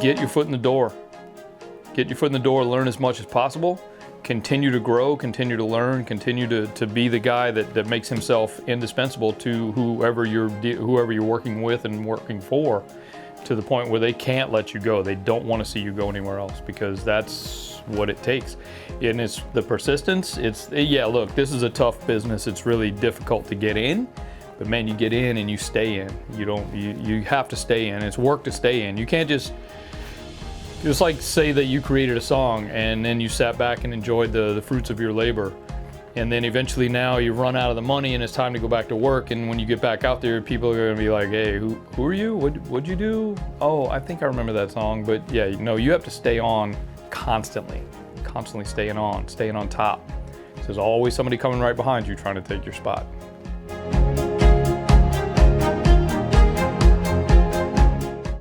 get your foot in the door. Get your foot in the door, learn as much as possible, continue to grow, continue to learn, continue to be the guy that makes himself indispensable to whoever you're working with and working for, to the point where they can't let you go. They don't want to see you go anywhere else, because that's what it takes. And it's the persistence. Look, this is a tough business. It's really difficult to get in, but man, you get in and you stay in. You have to stay in. It's work to stay in. You can't just like say that you created a song and then you sat back and enjoyed the fruits of your labor, and then eventually now you run out of the money and it's time to go back to work, and when you get back out there, people are going to be like, hey, who are you? What'd you do? Oh, I think I remember that song. But yeah, you have to stay on constantly staying on top. There's always somebody coming right behind you trying to take your spot.